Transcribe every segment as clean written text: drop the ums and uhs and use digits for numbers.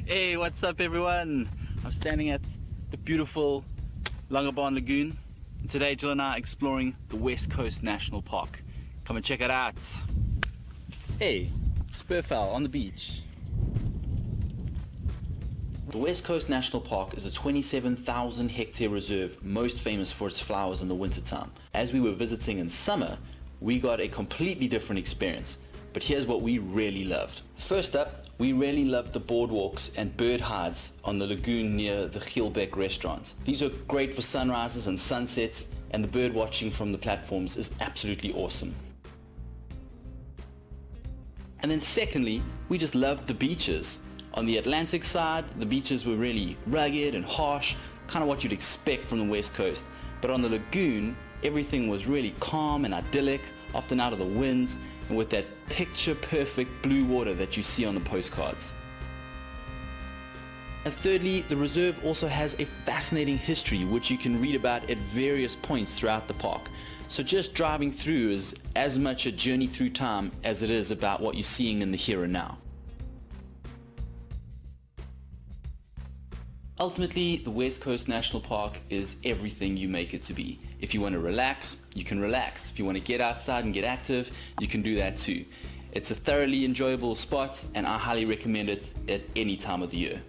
Hey, what's up everyone? I'm standing at the beautiful Langabaan Lagoon. And today Jill and I are exploring the West Coast National Park. Come and check it out. Hey, spurfowl on the beach. The West Coast National Park is a 27,000 hectare reserve most famous for its flowers in the wintertime. As we were visiting in summer, we got a completely different experience. But here's what we really loved. First up, we really loved the boardwalks and bird hides on the lagoon near the Gielbeck restaurant. These are great for sunrises and sunsets, and the bird watching from the platforms is absolutely awesome. And then secondly, we just loved the beaches. On the Atlantic side, the beaches were really rugged and harsh, kind of what you'd expect from the West Coast. But on the lagoon, everything was really calm and idyllic, often out of the winds, and with that picture-perfect blue water that you see on the postcards. And thirdly, the reserve also has a fascinating history which you can read about at various points throughout the park. So just driving through is as much a journey through time as it is about what you're seeing in the here and now. Ultimately, the West Coast National Park is everything you make it to be. If you want to relax, you can relax. If you want to get outside and get active, you can do that too. It's a thoroughly enjoyable spot, and I highly recommend it at any time of the year.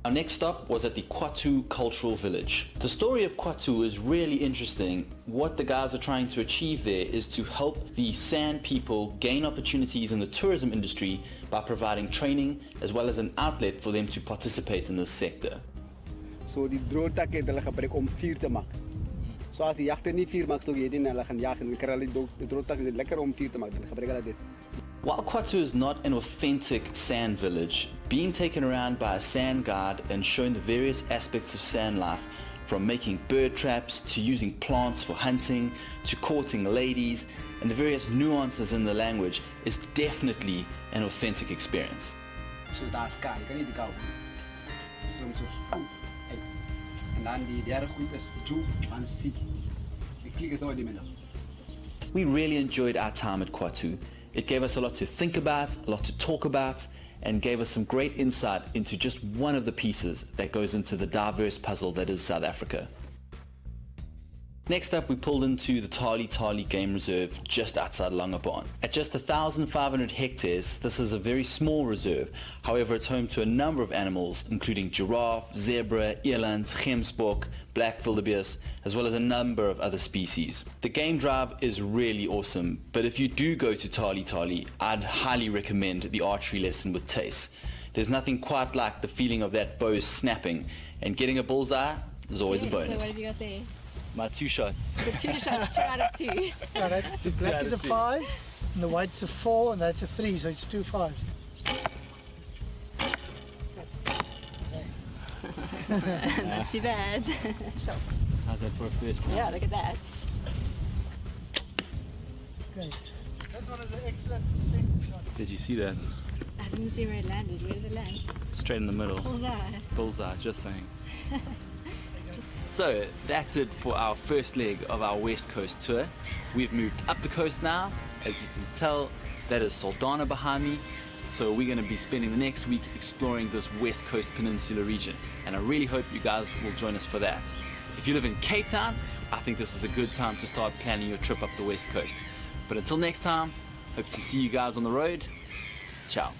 Our next stop was at the Khwa Ttu Cultural Village. The story of Khwa Ttu is really interesting. What the guys are trying to achieve there is to help the San people gain opportunities in the tourism industry by providing training as well as an outlet for them to participate in this sector. So die droogtak het hulle gebruik om vuur te maak. So as die jagter nie vuur maak, sou jy dit hulle gaan jag en kry hulle die droogtak is lekker om vuur te maak. Dan gebruik hulle dit. While Khwa Ttu is not an authentic sand village, being taken around by a sand guide and shown the various aspects of sand life, from making bird traps to using plants for hunting to courting ladies, and the various nuances in the language, is definitely an authentic experience. So daar's kan nie die kou. From so. En dan die derde groep is Ju en Si. Die klik is nou die middel. We really enjoyed our time at Khwa Ttu. It gave us a lot to think about, a lot to talk about, and gave us some great insight into just one of the pieces that goes into the diverse puzzle that is South Africa. Next up, we pulled into the Thali Thali Game Reserve just outside Langabaan. At just 1,500 hectares, this is a very small reserve. However, it's home to a number of animals, including giraffe, zebra, eland, gemsbok, black wildebeest, as well as a number of other species. The game drive is really awesome, but if you do go to Thali Thali, I'd highly recommend the archery lesson with Tace. There's nothing quite like the feeling of that bow snapping, and getting a bullseye is always a bonus. So what have you got there? My 2 shots. The 2 shots, 2 out of 2. Yeah, the black is a 5, and the white's a 4, and that's a 3, so it's 2 5s. Not too bad. How's that for a first round? Yeah, look at that. Great. That's one of the excellent thing shots. Did you see that? I didn't see where it landed. Where did it land? Straight in the middle. Bullseye. Bullseye, just saying. So that's it for our first leg of our West Coast tour. We've moved up the coast now. As you can tell, that is Saldanha behind me. So we're going to be spending the next week exploring this West Coast Peninsula region. And I really hope you guys will join us for that. If you live in Cape Town, I think this is a good time to start planning your trip up the West Coast. But until next time, hope to see you guys on the road. Ciao.